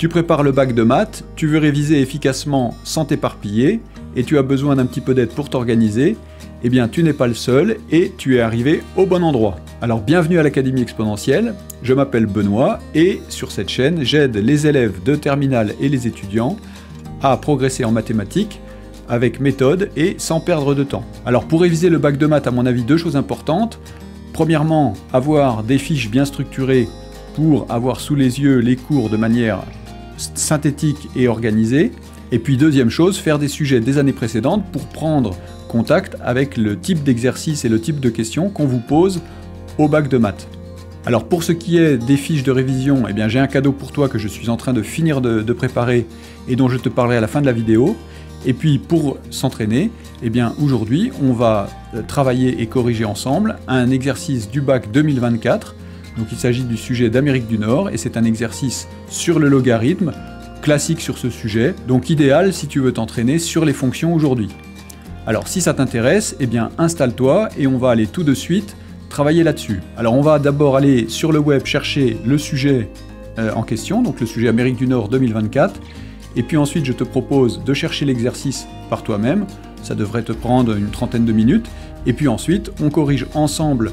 Tu prépares le bac de maths, tu veux réviser efficacement sans t'éparpiller, et tu as besoin d'un petit peu d'aide pour t'organiser, eh bien tu n'es pas le seul et tu es arrivé au bon endroit. Alors bienvenue à l'Académie Exponentielle, je m'appelle Benoît et sur cette chaîne j'aide les élèves de terminale et les étudiants à progresser en mathématiques avec méthode et sans perdre de temps. Alors pour réviser le bac de maths, à mon avis, deux choses importantes. Premièrement, avoir des fiches bien structurées pour avoir sous les yeux les cours de manière synthétique et organisée. Et puis deuxième chose, faire des sujets des années précédentes pour prendre contact avec le type d'exercice et le type de questions qu'on vous pose au bac de maths. Alors pour ce qui est des fiches de révision, eh bien j'ai un cadeau pour toi que je suis en train de finir de préparer et dont je te parlerai à la fin de la vidéo. Et puis pour s'entraîner, eh bien aujourd'hui on va travailler et corriger ensemble un exercice du bac 2024. Donc il s'agit du sujet d'Amérique du Nord et c'est un exercice sur le logarithme, classique sur ce sujet, donc idéal si tu veux t'entraîner sur les fonctions aujourd'hui. Alors si ça t'intéresse, eh bien installe-toi et on va aller tout de suite travailler là-dessus. Alors on va d'abord aller sur le web chercher le sujet en question, donc le sujet Amérique du Nord 2024, et puis ensuite je te propose de chercher l'exercice par toi-même, ça devrait te prendre une trentaine de minutes, et puis ensuite on corrige ensemble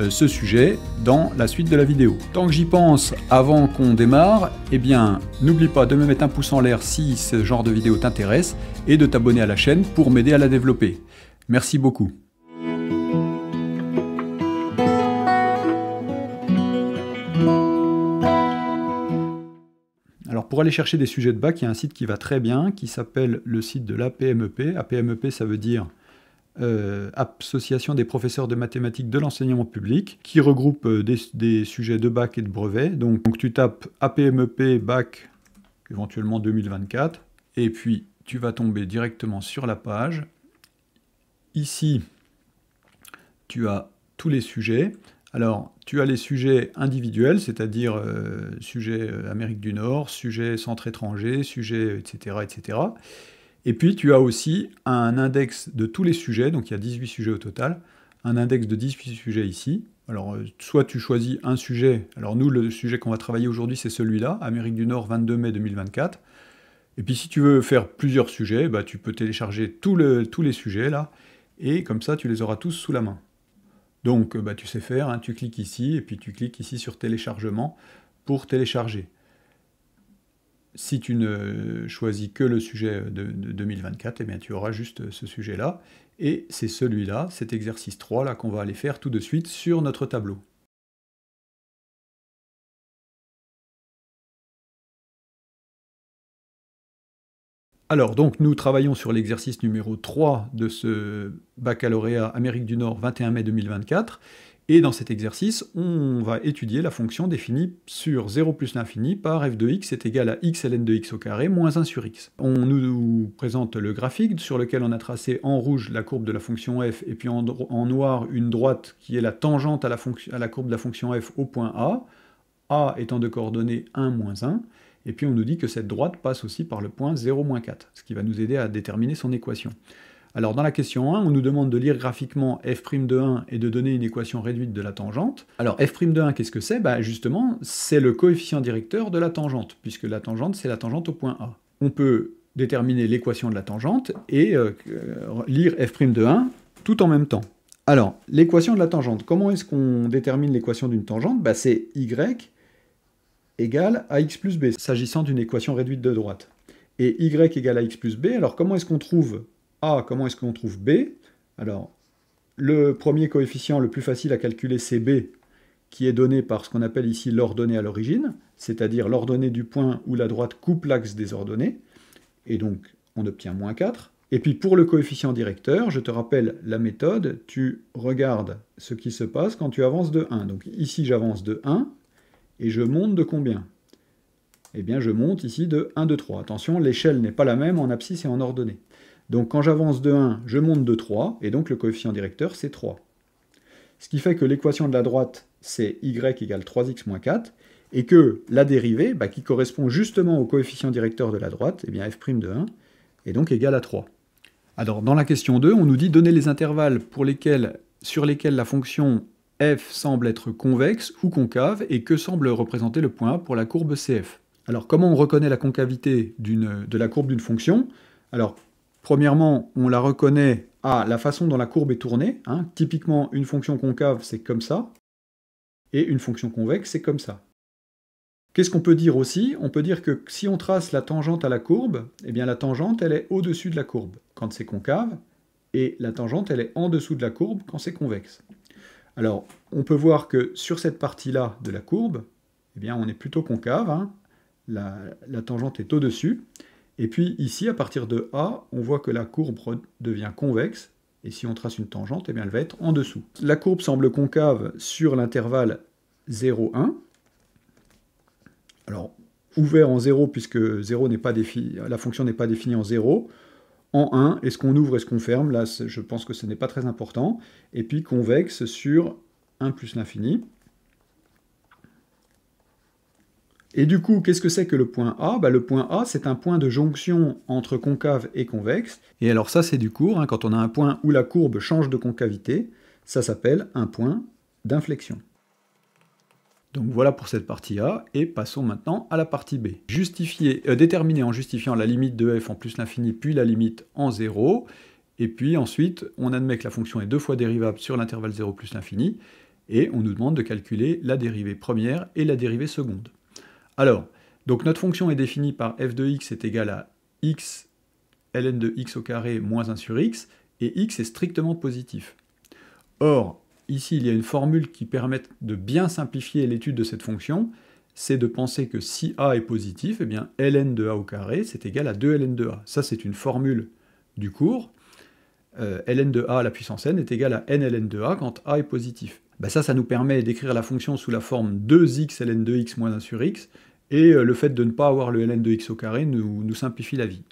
ce sujet dans la suite de la vidéo. Tant que j'y pense, avant qu'on démarre, eh bien n'oublie pas de me mettre un pouce en l'air si ce genre de vidéo t'intéresse et de t'abonner à la chaîne pour m'aider à la développer. Merci beaucoup. Alors pour aller chercher des sujets de bac, il y a un site qui va très bien, qui s'appelle le site de l'APMEP. APMEP, ça veut dire Association des professeurs de mathématiques de l'enseignement public, qui regroupe des sujets de bac et de brevet. Donc tu tapes APMEP bac, éventuellement 2024, et puis tu vas tomber directement sur la page. Ici, tu as tous les sujets. Alors, tu as les sujets individuels, c'est-à-dire sujet Amérique du Nord, sujet centre étranger, sujet etc., etc. Et puis, tu as aussi un index de tous les sujets, donc il y a 18 sujets au total, un index de 18 sujets ici. Alors, soit tu choisis un sujet, alors nous, le sujet qu'on va travailler aujourd'hui, c'est celui-là, Amérique du Nord, 22 mai 2024. Et puis, si tu veux faire plusieurs sujets, bah, tu peux télécharger tous les sujets, là, et comme ça, tu les auras tous sous la main. Donc, bah, tu sais faire, hein, tu cliques ici, et puis tu cliques ici sur téléchargement pour télécharger. Si tu ne choisis que le sujet de 2024, eh bien, tu auras juste ce sujet-là. Et c'est celui-là, cet exercice 3, là, qu'on va aller faire tout de suite sur notre tableau. Alors, donc, nous travaillons sur l'exercice numéro 3 de ce baccalauréat Amérique du Nord 21 mai 2024. Et dans cet exercice, on va étudier la fonction définie sur 0 plus l'infini par f de x est égal à x ln de x au carré moins 1 sur x. On nous présente le graphique sur lequel on a tracé en rouge la courbe de la fonction f et puis en noir une droite qui est la tangente à la courbe de la fonction f au point A étant de coordonnées 1, moins 1, et puis on nous dit que cette droite passe aussi par le point 0, moins 4, ce qui va nous aider à déterminer son équation. Alors dans la question 1, on nous demande de lire graphiquement f' de 1 et de donner une équation réduite de la tangente. Alors f' de 1, qu'est-ce que c'est? Bah justement, c'est le coefficient directeur de la tangente, puisque la tangente, c'est la tangente au point A. On peut déterminer l'équation de la tangente et lire f' de 1 tout en même temps. Alors, l'équation de la tangente, comment est-ce qu'on détermine l'équation d'une tangente? Bah, c'est y égale à x plus b, s'agissant d'une équation réduite de droite. Et y égale à x plus b, alors comment est-ce qu'on trouve A, comment est-ce qu'on trouve B? Alors, le premier coefficient le plus facile à calculer, c'est B, qui est donné par ce qu'on appelle ici l'ordonnée à l'origine, c'est-à-dire l'ordonnée du point où la droite coupe l'axe des ordonnées, et donc on obtient moins 4. Et puis pour le coefficient directeur, je te rappelle la méthode, tu regardes ce qui se passe quand tu avances de 1. Donc ici j'avance de 1, et je monte de combien? Eh bien je monte ici de 1, 2, 3. Attention, l'échelle n'est pas la même en abscisse et en ordonnée. Donc quand j'avance de 1, je monte de 3, et donc le coefficient directeur, c'est 3. Ce qui fait que l'équation de la droite, c'est y égale 3x moins 4, et que la dérivée, qui correspond justement au coefficient directeur de la droite, eh bien f' de 1, est donc égale à 3. Alors dans la question 2, on nous dit donner les intervalles sur lesquels la fonction f semble être convexe ou concave, et que semble représenter le point A pour la courbe CF. Alors, comment on reconnaît la concavité de la courbe d'une fonction? Alors, premièrement, on la reconnaît à la façon dont la courbe est tournée. Hein. Typiquement, une fonction concave, c'est comme ça, et une fonction convexe, c'est comme ça. Qu'est-ce qu'on peut dire aussi? On peut dire que si on trace la tangente à la courbe, eh bien la tangente, elle est au-dessus de la courbe quand c'est concave, et la tangente, elle est en dessous de la courbe quand c'est convexe. Alors, on peut voir que sur cette partie-là de la courbe, eh bien, on est plutôt concave, hein. La tangente est au-dessus, et puis ici, à partir de A, on voit que la courbe devient convexe, et si on trace une tangente, eh bien, elle va être en dessous. La courbe semble concave sur l'intervalle 0, 1, alors, ouvert en 0, puisque 0 n'est pas défini, la fonction n'est pas définie en 0. En 1, est-ce qu'on ouvre, est-ce qu'on ferme? Là, je pense que ce n'est pas très important. Et puis convexe sur 1 plus l'infini. Et du coup, qu'est-ce que c'est que le point A? Le point A, c'est un point de jonction entre concave et convexe. Et alors ça, c'est du cours. Hein, quand on a un point où la courbe change de concavité, ça s'appelle un point d'inflexion. Donc voilà pour cette partie A, et passons maintenant à la partie B. Déterminer en justifiant la limite de f en plus l'infini, puis la limite en 0, et puis ensuite, on admet que la fonction est deux fois dérivable sur l'intervalle 0 plus l'infini, et on nous demande de calculer la dérivée première et la dérivée seconde. Alors, donc notre fonction est définie par f de x est égal à x ln de x au carré moins 1 sur x, et x est strictement positif. Or, ici, il y a une formule qui permet de bien simplifier l'étude de cette fonction, c'est de penser que si a est positif, eh bien ln de a au carré, c'est égal à 2 ln de a. Ça, c'est une formule du cours. Ln de a à la puissance n est égal à n ln de a quand a est positif. Ça nous permet d'écrire la fonction sous la forme 2x ln de x moins 1 sur x, et le fait de ne pas avoir le ln de x au carré nous simplifie la vie.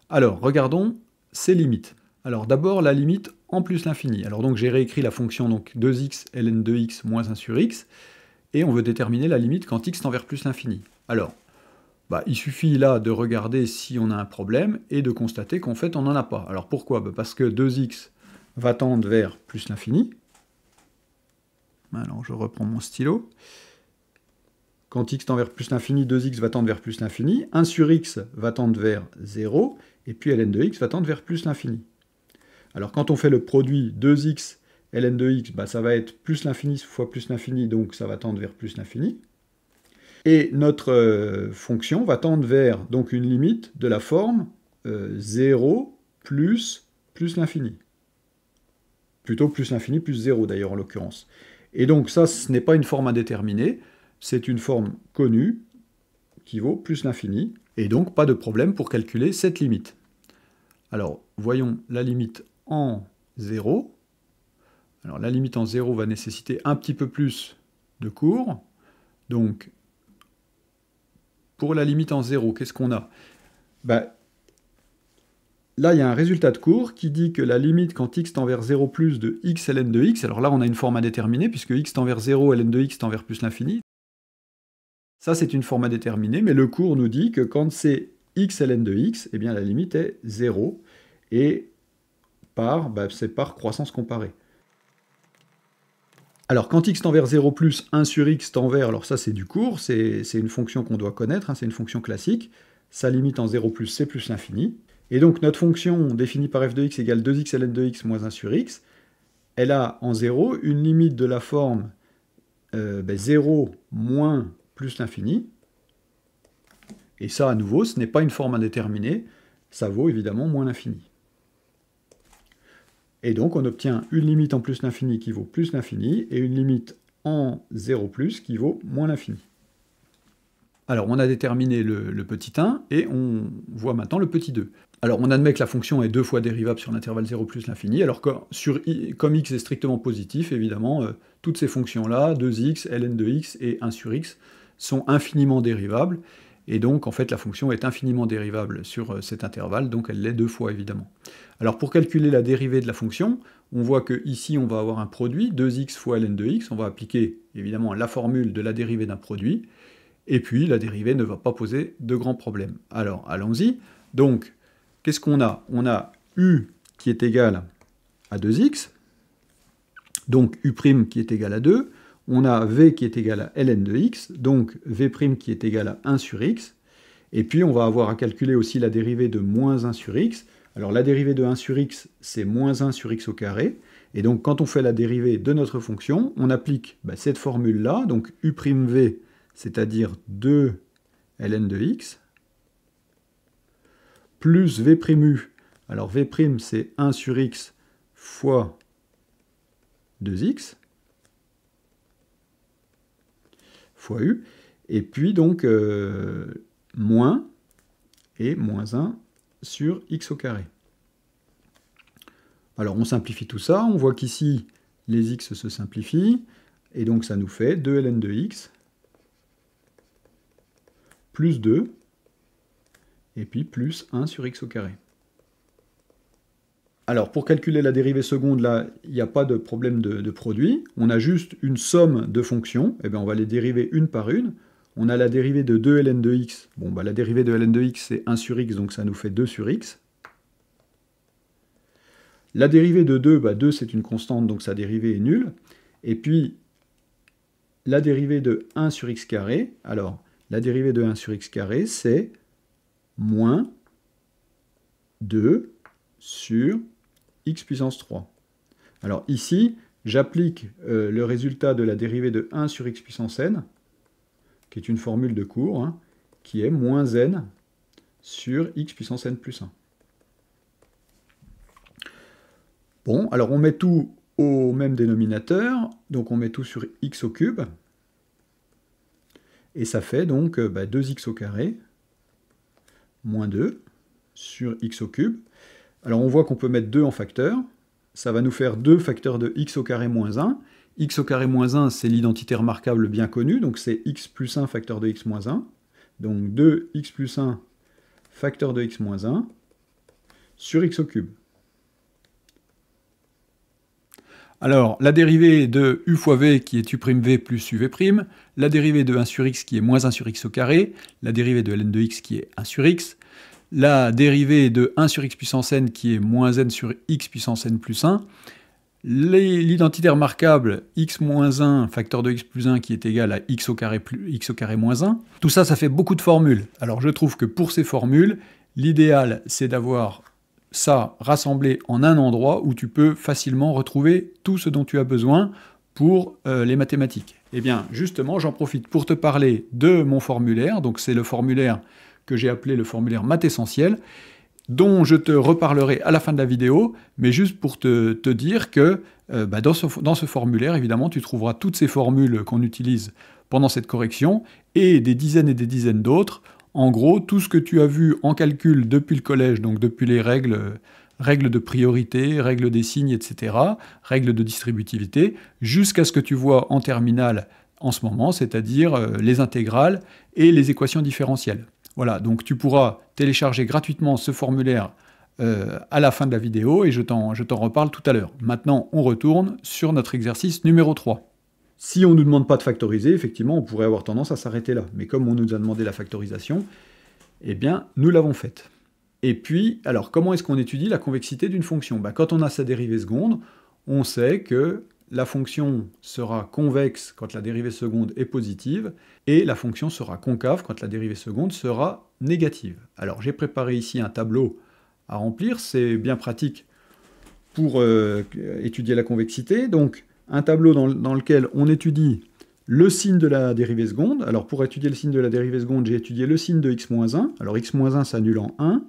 Alors, regardons ces limites. Alors d'abord, la limite en plus l'infini. Alors donc j'ai réécrit la fonction donc 2x ln de x moins 1 sur x, et on veut déterminer la limite quand x tend vers plus l'infini. Alors, il suffit là de regarder si on a un problème, et de constater qu'en fait on n'en a pas. Alors pourquoi? Parce que 2x va tendre vers plus l'infini. Alors je reprends mon stylo. Quand x tend vers plus l'infini, 2x va tendre vers plus l'infini, 1 sur x va tendre vers 0, et puis ln de x va tendre vers plus l'infini. Alors quand on fait le produit 2x ln de x, ça va être plus l'infini fois plus l'infini, donc ça va tendre vers plus l'infini. Et notre fonction va tendre vers donc une limite de la forme 0 plus l'infini. Plutôt plus l'infini plus 0 d'ailleurs en l'occurrence. Et donc ça, ce n'est pas une forme indéterminée, c'est une forme connue qui vaut plus l'infini, et donc pas de problème pour calculer cette limite. Alors, voyons la limite en 0. Alors, la limite en 0 va nécessiter un petit peu plus de cours. Donc, pour la limite en 0, qu'est-ce qu'on a? Là, il y a un résultat de cours qui dit que la limite quand x tend vers 0 plus de x ln de x, alors là, on a une forme indéterminée, puisque x tend vers 0, ln de x tend vers plus l'infini. Ça, c'est une forme indéterminée, mais le cours nous dit que quand c'est x ln de x, eh bien la limite est 0, et c'est par croissance comparée. Alors, quand x tend vers 0 plus 1 sur x tend vers, alors ça c'est du cours, c'est une fonction qu'on doit connaître, hein, c'est une fonction classique, sa limite en 0 plus c'est plus l'infini, et donc notre fonction définie par f de x égale 2x ln de x moins 1 sur x, elle a en 0 une limite de la forme 0 moins plus l'infini, et ça à nouveau, ce n'est pas une forme indéterminée, ça vaut évidemment moins l'infini. Et donc on obtient une limite en plus l'infini qui vaut plus l'infini, et une limite en 0 plus qui vaut moins l'infini. Alors on a déterminé le petit 1, et on voit maintenant le petit 2. Alors on admet que la fonction est deux fois dérivable sur l'intervalle 0 plus l'infini, alors que comme x est strictement positif, évidemment, toutes ces fonctions-là, 2x, ln de x et 1 sur x, sont infiniment dérivables, et donc en fait la fonction est infiniment dérivable sur cet intervalle, donc elle l'est deux fois évidemment. Alors pour calculer la dérivée de la fonction, on voit que ici on va avoir un produit, 2x fois ln de x, on va appliquer évidemment la formule de la dérivée d'un produit, et puis la dérivée ne va pas poser de grands problèmes. Alors allons-y, donc qu'est-ce qu'on a? On a u qui est égal à 2x, donc u' qui est égal à 2, on a v qui est égal à ln de x, donc v' qui est égal à 1 sur x, et puis on va avoir à calculer aussi la dérivée de moins 1 sur x. Alors la dérivée de 1 sur x, c'est moins 1 sur x au carré, et donc quand on fait la dérivée de notre fonction, on applique cette formule-là, donc u'v, c'est-à-dire 2 ln de x, plus v'u, alors v' c'est 1 sur x fois 2x, fois u, et puis donc moins, et moins 1 sur x au carré. Alors on simplifie tout ça, on voit qu'ici les x se simplifient, et donc ça nous fait 2 ln de x, plus 2, et puis plus 1 sur x au carré. Alors pour calculer la dérivée seconde, là, il n'y a pas de problème de produit, on a juste une somme de fonctions, et bien on va les dériver une par une. On a la dérivée de 2 ln de x, bon la dérivée de ln de x c'est 1 sur x, donc ça nous fait 2 sur x. La dérivée de 2, 2 c'est une constante, donc sa dérivée est nulle. Et puis la dérivée de 1 sur x carré, alors la dérivée de 1 sur x carré c'est moins 2 sur x puissance 3. Alors ici, j'applique le résultat de la dérivée de 1 sur x puissance n, qui est une formule de cours, qui est moins n sur x puissance n plus 1. Bon, alors on met tout au même dénominateur, donc on met tout sur x au cube, et ça fait donc 2x au carré, moins 2 sur x au cube. Alors on voit qu'on peut mettre 2 en facteur, ça va nous faire 2 facteurs de x au carré moins 1. X au carré moins 1, c'est l'identité remarquable bien connue, donc c'est x plus 1 facteur de x moins 1. Donc 2x plus 1 facteur de x moins 1 sur x au cube. Alors, la dérivée de u fois v qui est u'v plus uv', la dérivée de 1 sur x qui est moins 1 sur x au carré, la dérivée de ln de x qui est 1 sur x, la dérivée de 1 sur x puissance n qui est moins n sur x puissance n plus 1, l'identité remarquable x moins 1 facteur de x plus 1 qui est égal à x au carré moins 1. Tout ça, ça fait beaucoup de formules. Alors je trouve que pour ces formules, l'idéal c'est d'avoir ça rassemblé en un endroit où tu peux facilement retrouver tout ce dont tu as besoin pour les mathématiques. Eh bien justement, j'en profite pour te parler de mon formulaire, donc c'est le formulaire que j'ai appelé le formulaire Maths Essentiel, dont je te reparlerai à la fin de la vidéo, mais juste pour te dire que dans ce formulaire, évidemment, tu trouveras toutes ces formules qu'on utilise pendant cette correction, et des dizaines d'autres. En gros, tout ce que tu as vu en calcul depuis le collège, donc depuis les règles de priorité, règles des signes, etc., règles de distributivité, jusqu'à ce que tu vois en terminale en ce moment, c'est-à-dire les intégrales et les équations différentielles. Voilà, donc tu pourras télécharger gratuitement ce formulaire à la fin de la vidéo, et je t'en reparle tout à l'heure. Maintenant, on retourne sur notre exercice numéro 3. Si on ne nous demande pas de factoriser, effectivement, on pourrait avoir tendance à s'arrêter là. Mais comme on nous a demandé la factorisation, eh bien, nous l'avons faite. Et puis, alors, comment est-ce qu'on étudie la convexité d'une fonction ? Quand on a sa dérivée seconde, on sait que la fonction sera convexe quand la dérivée seconde est positive, et la fonction sera concave quand la dérivée seconde sera négative. Alors j'ai préparé ici un tableau à remplir, c'est bien pratique pour étudier la convexité. Donc un tableau dans lequel on étudie le signe de la dérivée seconde. Alors pour étudier le signe de la dérivée seconde, j'ai étudié le signe de x-1. Alors x-1 s'annule en 1.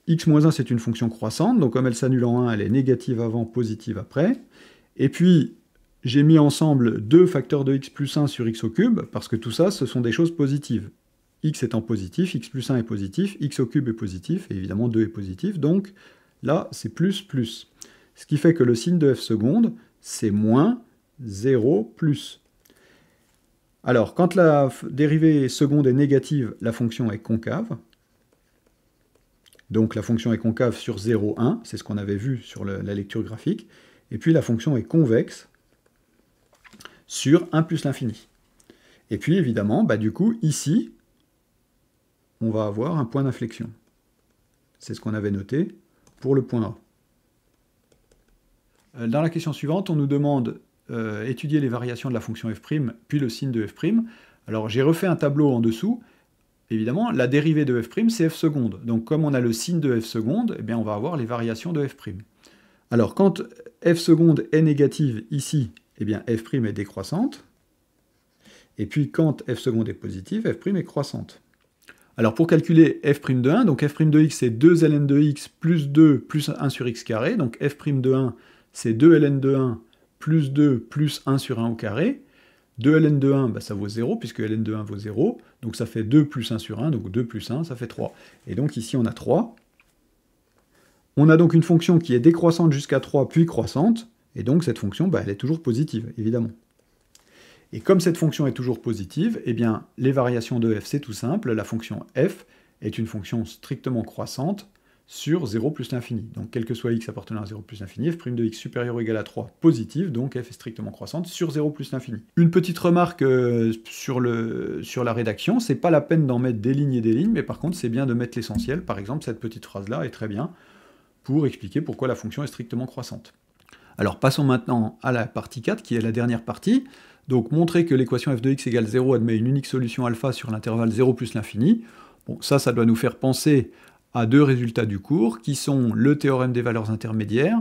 x-1 c'est une fonction croissante, donc comme elle s'annule en 1, elle est négative avant, positive après. Et puis, j'ai mis ensemble 2 facteurs de x plus 1 sur x au cube, parce que tout ça, ce sont des choses positives. X étant positif, x plus 1 est positif, x au cube est positif, et évidemment 2 est positif, donc là, c'est plus, plus. Ce qui fait que le signe de f seconde, c'est moins 0 plus. Alors, quand la dérivée seconde est négative, la fonction est concave. Donc la fonction est concave sur 0, 1, c'est ce qu'on avait vu sur la lecture graphique. Et puis la fonction est convexe sur 1 plus l'infini. Et puis évidemment, du coup, ici, on va avoir un point d'inflexion. C'est ce qu'on avait noté pour le point A. Dans la question suivante, on nous demande étudier les variations de la fonction f', puis le signe de f'. Alors j'ai refait un tableau en dessous. Évidemment, la dérivée de f', c'est f seconde. Donc comme on a le signe de f seconde, eh bien, on va avoir les variations de f'. Alors quand f seconde est négative ici, eh bien f' est décroissante. Et puis quand f seconde est positive, f' est croissante. Alors pour calculer f' de 1, donc f' de x c'est 2 ln de x plus 2 plus 1 sur x carré. Donc f' de 1 c'est 2 ln de 1 plus 2 plus 1 sur 1 au carré. 2 ln de 1, bah, ça vaut 0, puisque ln de 1 vaut 0. Donc ça fait 2 plus 1 sur 1, donc 2 plus 1, ça fait 3. Et donc ici on a 3. On a donc une fonction qui est décroissante jusqu'à 3, puis croissante. Et donc cette fonction, bah, elle est toujours positive, évidemment. Et comme cette fonction est toujours positive, eh bien, les variations de f, c'est tout simple. La fonction f est une fonction strictement croissante sur 0 plus l'infini. Donc, quel que soit x appartenant à 0 plus l'infini, f' de x supérieur ou égal à 3 positive, donc f est strictement croissante sur 0 plus l'infini. Une petite remarque sur la rédaction, c'est pas la peine d'en mettre des lignes, mais par contre, c'est bien de mettre l'essentiel. Par exemple, cette petite phrase-là est très bien pour expliquer pourquoi la fonction est strictement croissante. Alors, passons maintenant à la partie 4, qui est la dernière partie. Donc, montrer que l'équation f de x égale 0 admet une unique solution alpha sur l'intervalle 0 plus l'infini. Bon, ça doit nous faire penser à deux résultats du cours, qui sont le théorème des valeurs intermédiaires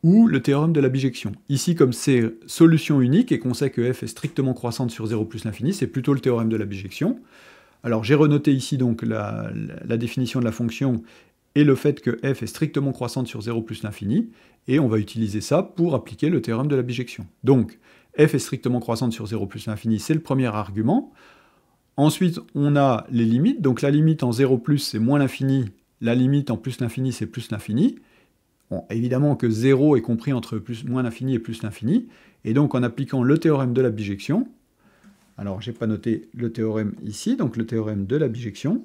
ou le théorème de la bijection. Ici, comme c'est solution unique et qu'on sait que f est strictement croissante sur 0 plus l'infini, c'est plutôt le théorème de la bijection. Alors, j'ai renoté ici donc la définition de la fonction et le fait que f est strictement croissante sur 0 plus l'infini, et on va utiliser ça pour appliquer le théorème de la bijection. Donc, f est strictement croissante sur 0 plus l'infini, c'est le premier argument. Ensuite, on a les limites. Donc la limite en 0 plus, c'est moins l'infini. La limite en plus l'infini, c'est plus l'infini. Bon, évidemment que 0 est compris entre moins l'infini et plus l'infini. Et donc en appliquant le théorème de la bijection, alors j'ai pas noté le théorème ici, donc le théorème de la bijection,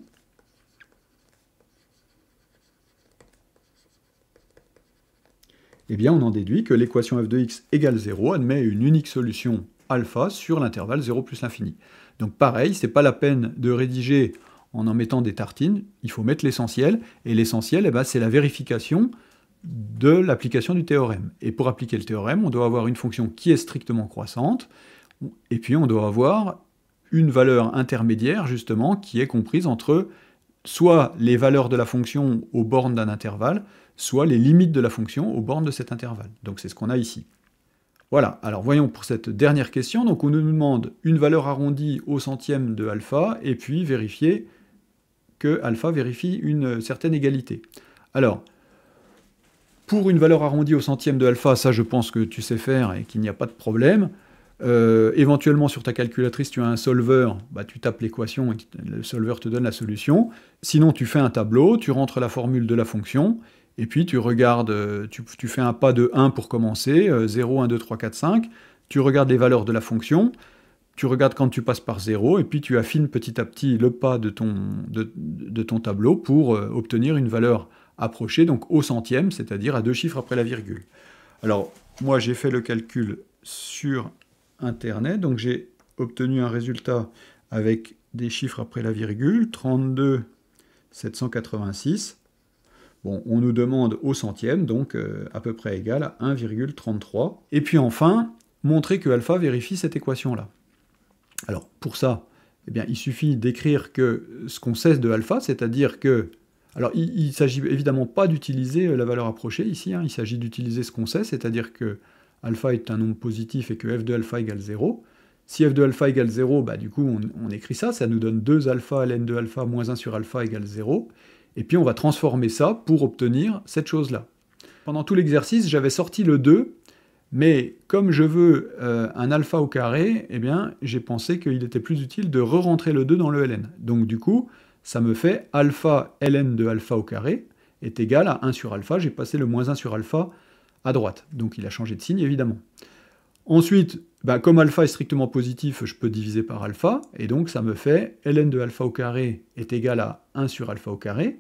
eh bien on en déduit que l'équation f de x égale 0 admet une unique solution alpha sur l'intervalle 0 plus l'infini. Donc pareil, c'est pas la peine de rédiger en mettant des tartines, il faut mettre l'essentiel, et l'essentiel, eh ben, c'est la vérification de l'application du théorème. Et pour appliquer le théorème, on doit avoir une fonction qui est strictement croissante, et puis on doit avoir une valeur intermédiaire, justement, qui est comprise entre soit les valeurs de la fonction aux bornes d'un intervalle, soit les limites de la fonction aux bornes de cet intervalle. Donc c'est ce qu'on a ici. Voilà, alors voyons pour cette dernière question. Donc on nous demande une valeur arrondie au centième de alpha, et puis vérifier que alpha vérifie une certaine égalité. Alors, pour une valeur arrondie au centième de alpha, ça je pense que tu sais faire et qu'il n'y a pas de problème. Éventuellement sur ta calculatrice tu as un solveur, bah, tu tapes l'équation et le solveur te donne la solution. Sinon tu fais un tableau, tu rentres la formule de la fonction, et puis tu regardes, tu fais un pas de 1 pour commencer, 0, 1, 2, 3, 4, 5, tu regardes les valeurs de la fonction, tu regardes quand tu passes par 0, et puis tu affines petit à petit le pas de ton tableau pour obtenir une valeur approchée, donc au centième, c'est-à-dire à 2 chiffres après la virgule. Alors, moi j'ai fait le calcul sur Internet, donc j'ai obtenu un résultat avec des chiffres après la virgule, 32 786. Bon, on nous demande au centième, donc à peu près égal à 1,33. Et puis enfin, montrer que alpha vérifie cette équation-là. Alors, pour ça, eh bien, il suffit d'écrire que ce qu'on sait de alpha, c'est-à-dire que... Alors, il ne s'agit évidemment pas d'utiliser la valeur approchée ici, hein, il s'agit d'utiliser ce qu'on sait, c'est-à-dire que alpha est un nombre positif et que f de alpha égale 0. Si f de alpha égale 0, bah, du coup, on écrit ça, ça nous donne 2 alpha ln de alpha moins 1 sur alpha égale 0. Et puis on va transformer ça pour obtenir cette chose-là. Pendant tout l'exercice, j'avais sorti le 2, mais comme je veux un alpha au carré, eh bien, j'ai pensé qu'il était plus utile de re-rentrer le 2 dans le ln. Donc du coup, ça me fait alpha ln de alpha au carré est égal à 1 sur alpha. J'ai passé le moins 1 sur alpha à droite. Donc il a changé de signe, évidemment. Ensuite, bah, comme alpha est strictement positif, je peux diviser par alpha, et donc ça me fait ln de alpha au carré est égal à 1 sur alpha au carré.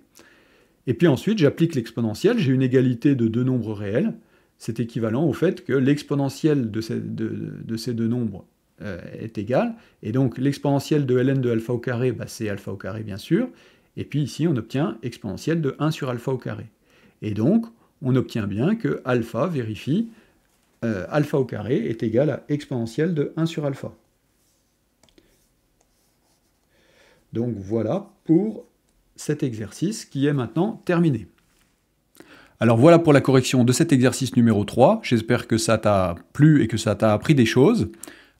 Et puis ensuite, j'applique l'exponentielle, j'ai une égalité de deux nombres réels, c'est équivalent au fait que l'exponentielle de ces deux nombres est égale, et donc l'exponentielle de ln de alpha au carré, bah, c'est alpha au carré bien sûr, et puis ici on obtient exponentielle de 1 sur alpha au carré. Et donc, on obtient bien que alpha vérifie alpha au carré est égal à exponentielle de 1 sur alpha. Donc voilà pour cet exercice qui est maintenant terminé. Alors voilà pour la correction de cet exercice numéro 3. J'espère que ça t'a plu et que ça t'a appris des choses.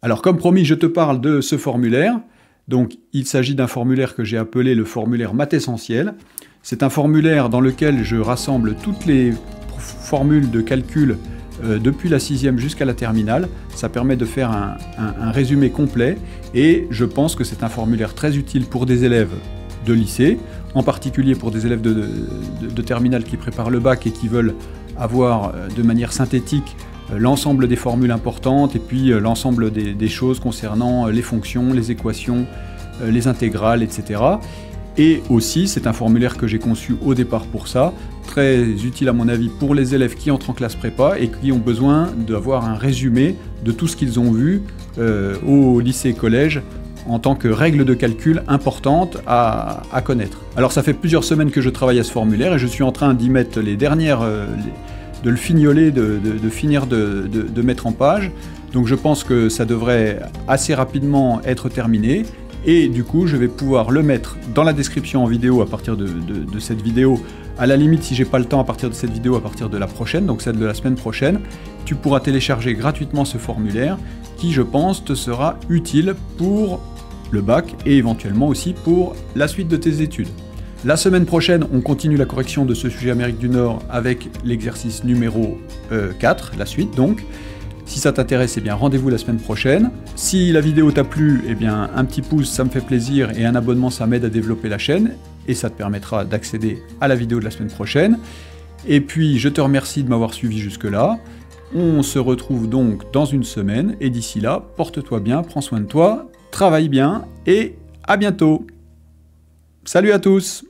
Alors comme promis, je te parle de ce formulaire. Donc il s'agit d'un formulaire que j'ai appelé le formulaire maths essentiel. C'est un formulaire dans lequel je rassemble toutes les formules de calcul depuis la 6e jusqu'à la terminale. Ça permet de faire un résumé complet et je pense que c'est un formulaire très utile pour des élèves de lycée, en particulier pour des élèves de terminale qui préparent le bac et qui veulent avoir de manière synthétique l'ensemble des formules importantes et puis l'ensemble des choses concernant les fonctions, les équations, les intégrales, etc. Et aussi, c'est un formulaire que j'ai conçu au départ pour ça, très utile à mon avis pour les élèves qui entrent en classe prépa et qui ont besoin d'avoir un résumé de tout ce qu'ils ont vu au lycée et collège en tant que règle de calcul importante à connaître. Alors ça fait plusieurs semaines que je travaille à ce formulaire et je suis en train d'y mettre les dernières, de le fignoler, de finir de mettre en page. Donc je pense que ça devrait assez rapidement être terminé. Et du coup, je vais pouvoir le mettre dans la description en vidéo à partir de cette vidéo. À la limite, si j'ai pas le temps à partir de cette vidéo, à partir de la prochaine, donc celle de la semaine prochaine, tu pourras télécharger gratuitement ce formulaire qui, je pense, te sera utile pour le bac et éventuellement aussi pour la suite de tes études. La semaine prochaine, on continue la correction de ce sujet Amérique du Nord avec l'exercice numéro 4, la suite donc. Si ça t'intéresse, eh bien rendez-vous la semaine prochaine. Si la vidéo t'a plu, eh bien un petit pouce, ça me fait plaisir, et un abonnement, ça m'aide à développer la chaîne, et ça te permettra d'accéder à la vidéo de la semaine prochaine. Et puis, je te remercie de m'avoir suivi jusque-là. On se retrouve donc dans une semaine, et d'ici là, porte-toi bien, prends soin de toi, travaille bien, et à bientôt. Salut à tous!